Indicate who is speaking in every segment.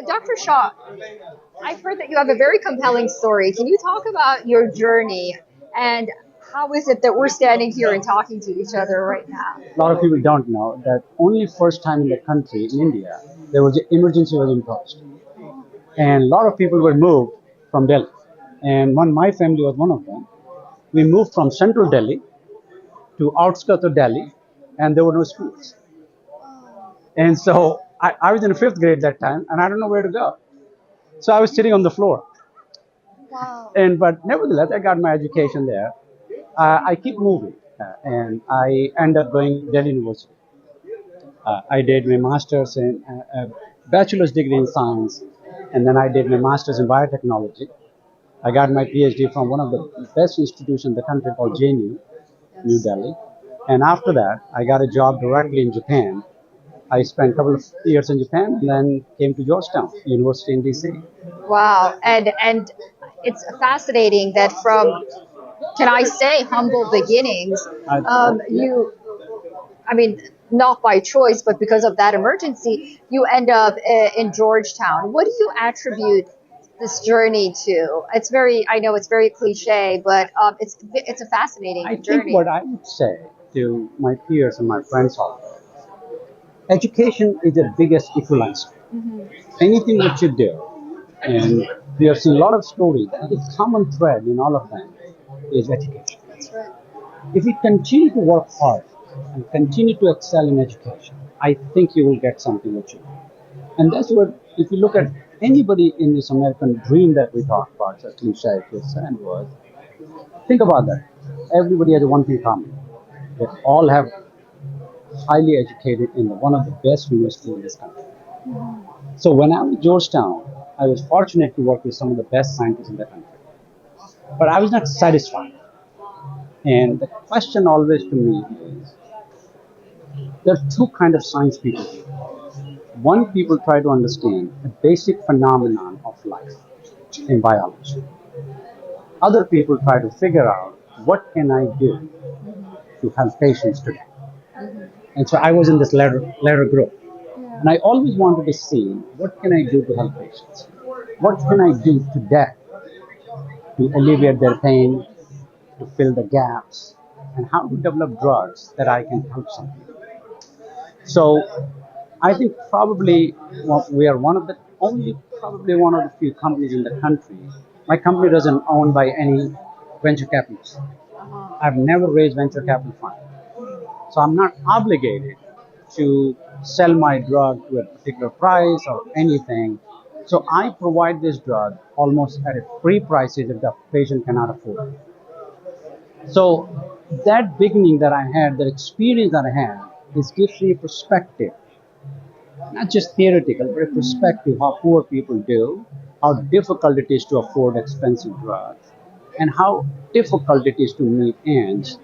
Speaker 1: Dr. Shah, I've heard that you have a very compelling story. Can you talk about your journey and how is it that we're standing here and talking to each other right now?
Speaker 2: A lot of people don't know that only first time in the country, in India, there was an emergency was imposed. And a lot of people were moved from Delhi. And my family was one of them. We moved from central Delhi to outskirts of Delhi, and there were no schools. And so I was in the fifth grade that time, and I don't know where to go. So I was sitting on the floor.
Speaker 1: Wow.
Speaker 2: But nevertheless, I got my education there. I keep moving, and I end up going to Delhi University. I did my master's in bachelor's degree in science, and then I did my master's in biotechnology. I got my PhD from one of the best institutions in the country called JNU, New Delhi. And after that, I got a job directly in Japan. I spent a couple of years in Japan and then came to Georgetown University in DC.
Speaker 1: Wow. And it's fascinating that from, can I say, humble beginnings, I mean, not by choice, but because of that emergency, you end up in Georgetown. What do you attribute this journey to? It's I know it's very cliche, but it's a fascinating journey.
Speaker 2: I think what I would say to my peers and my friends are, education is the biggest equalizer. Mm-hmm. Anything that you do, and we have seen a lot of stories, the common thread in all of them is education.
Speaker 1: That's right.
Speaker 2: If you continue to work hard and continue to excel in education, I think you will get something achieved. And that's what, if you look at anybody in this American dream that we talk about, as Salim Shah just said, was, think about that. Everybody has one thing common. They all have highly educated in one of the best universities in this country. Mm-hmm. So when I was at Georgetown, I was fortunate to work with some of the best scientists in the country. But I was not satisfied. And the question always to me is, there are two kinds of science people. One, people try to understand the basic phenomenon of life in biology. Other people try to figure out, what can I do to help patients today? And so I was in this latter group. And I always wanted to see, what can I do to help patients? What can I do today to alleviate their pain, to fill the gaps, and how to develop drugs that I can help some people? So I think probably we are one of the few companies in the country. My company doesn't own by any venture capitalists. I've never raised venture capital fund. So I'm not obligated to sell my drug to a particular price or anything. So I provide this drug almost at a free price if the patient cannot afford it. So that beginning that I had, that experience that I had, this gives me a perspective. Not just theoretical, but a perspective how poor people do, how difficult it is to afford expensive drugs, and how difficult it is to meet ends.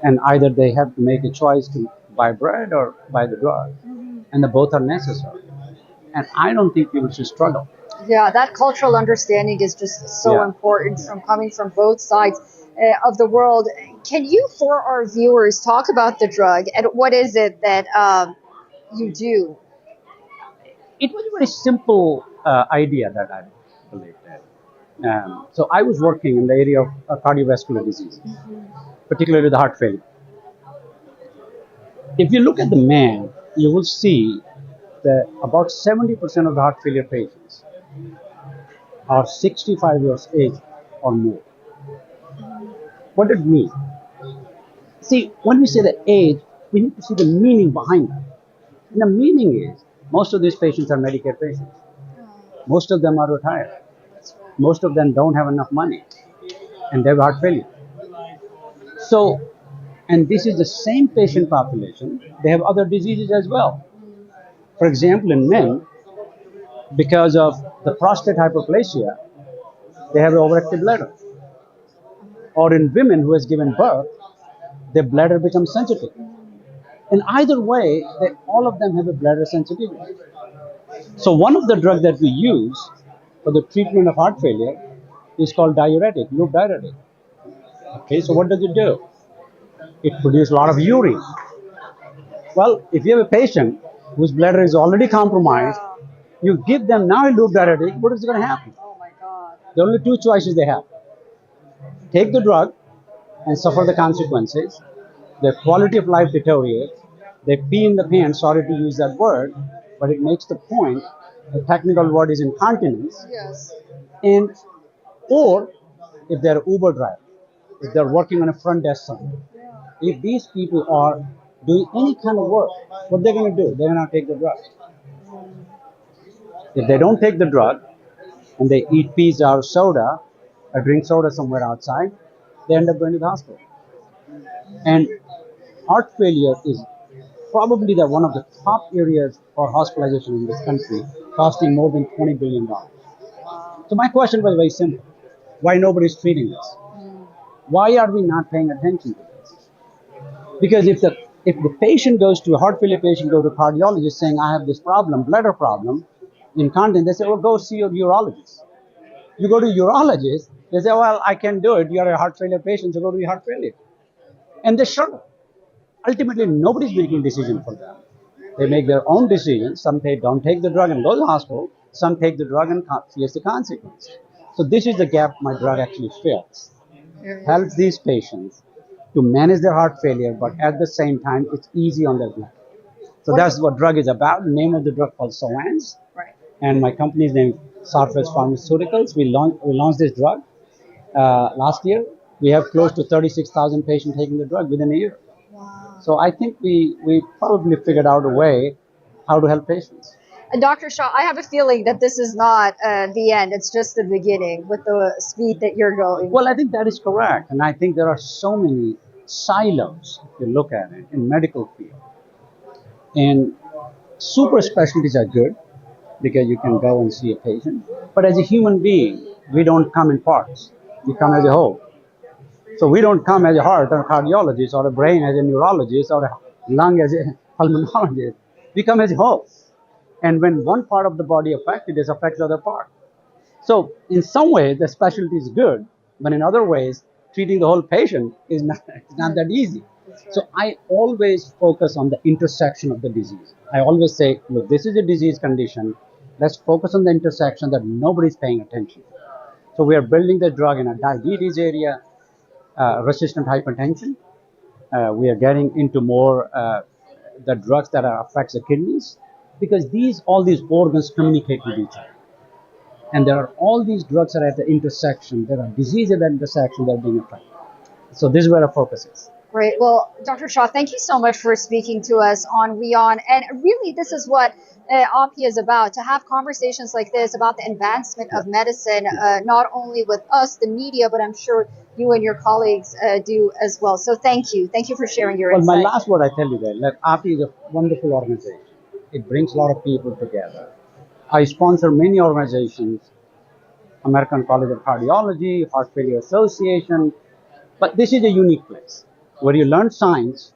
Speaker 2: And either they have to make a choice to buy bread or buy the drug. Mm-hmm. And the both are necessary. And I don't think people should struggle.
Speaker 1: Yeah, that cultural understanding is just so important from coming from both sides of the world. Can you, for our viewers, talk about the drug and what is it that you do?
Speaker 2: It was a very simple idea that I believed in. So I was working in the area of cardiovascular diseases, particularly the heart failure. If you look at the man, you will see that about 70% of the heart failure patients are 65 years age or more. What does it mean? See, when we say the age, we need to see the meaning behind it. And the meaning is, most of these patients are Medicare patients. Most of them are retired. Most of them don't have enough money. And they have heart failure. So, and this is the same patient population. They have other diseases as well. For example, in men, because of the prostate hyperplasia, they have an overactive bladder. Or in women who has given birth, their bladder becomes sensitive. In either way, all of them have a bladder sensitivity. So one of the drugs that we use for the treatment of heart failure is called diuretic, loop diuretic. Okay, so what does it do? It produces a lot of urine. Well, if you have a patient whose bladder is already compromised You give them now a loop diuretic, what is going to happen?
Speaker 1: Oh my God.
Speaker 2: There are only two choices they have. Take the drug and suffer the consequences. Their quality of life deteriorates. They pee in the pants, sorry to use that word, but it makes the point. The technical word is incontinence.
Speaker 1: Yes.
Speaker 2: And or if they're Uber driver, if they're working on a front desk somewhere, if these people are doing any kind of work, what they're going to do? They're going to take the drug. If they don't take the drug and they eat pizza or soda or drink soda somewhere outside, they end up going to the hospital. And heart failure is probably one of the top areas for hospitalization in this country, costing more than $20 billion. So my question was very simple. Why nobody's treating this? Why are we not paying attention to this? Because if the patient goes to a heart failure patient, go to a cardiologist saying, I have this problem, bladder problem, incontinence, they say, well, go see your urologist. You go to urologist, they say, well, I can do it. You're a heart failure patient, so go to your heart failure. And they shut up. Ultimately, nobody's making a decision for them. They make their own decisions. Some don't take the drug and go to the hospital. Some take the drug and face the consequence. So this is the gap my drug actually fills. Helps these patients to manage their heart failure, but at the same time, it's easy on their blood. So that's what drug is about. The name of the drug called SOANS.
Speaker 1: Right.
Speaker 2: And my company is named Southwest Pharmaceuticals. We launched this drug last year. We have close to 36,000 patients taking the drug within a year.
Speaker 1: Wow.
Speaker 2: So I think we probably figured out a way how to help patients.
Speaker 1: And Dr. Shah, I have a feeling that this is not the end. It's just the beginning with the speed that you're going.
Speaker 2: Well, I think that is correct. And I think there are so many silos, if you look at it, in medical field. And super specialties are good because you can go and see a patient. But as a human being, we don't come in parts. We come as a whole. So we don't come as a heart or a cardiologist or a brain as a neurologist or a lung as a pulmonologist. We come as a whole. And when one part of the body affected, it affects the other part. So in some ways, the specialty is good, but in other ways, treating the whole patient is not that easy. So I always focus on the intersection of the disease. I always say, look, this is a disease condition. Let's focus on the intersection that nobody's paying attention to. So we are building the drug in a diabetes area, resistant hypertension. We are getting into more the drugs that affects the kidneys, because all these organs communicate with each other. And there are all these drugs that are at the intersection. There are diseases at the intersection that are being affected. So this is where our focus is.
Speaker 1: Great. Well, Dr. Shah, thank you so much for speaking to us on WION. And really, this is what OPI is about, to have conversations like this about the advancement of medicine, not only with us, the media, but I'm sure you and your colleagues do as well. So thank you. Thank you for sharing your insight.
Speaker 2: Well, my last word I tell you that OPI is a wonderful organization. It brings a lot of people together. I sponsor many organizations, American College of Cardiology, Heart Failure Association, but this is a unique place where you learn science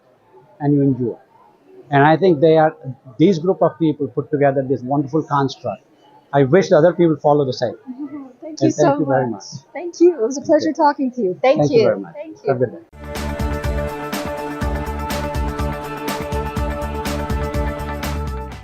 Speaker 2: and you enjoy. And I think these group of people put together this wonderful construct. I wish the other people follow the same.
Speaker 1: Thank you so much.
Speaker 2: Thank you very much.
Speaker 1: Thank you. It was a pleasure talking to you. Thank you.
Speaker 2: Thank you very much.
Speaker 1: Thank you.
Speaker 2: Have a good day.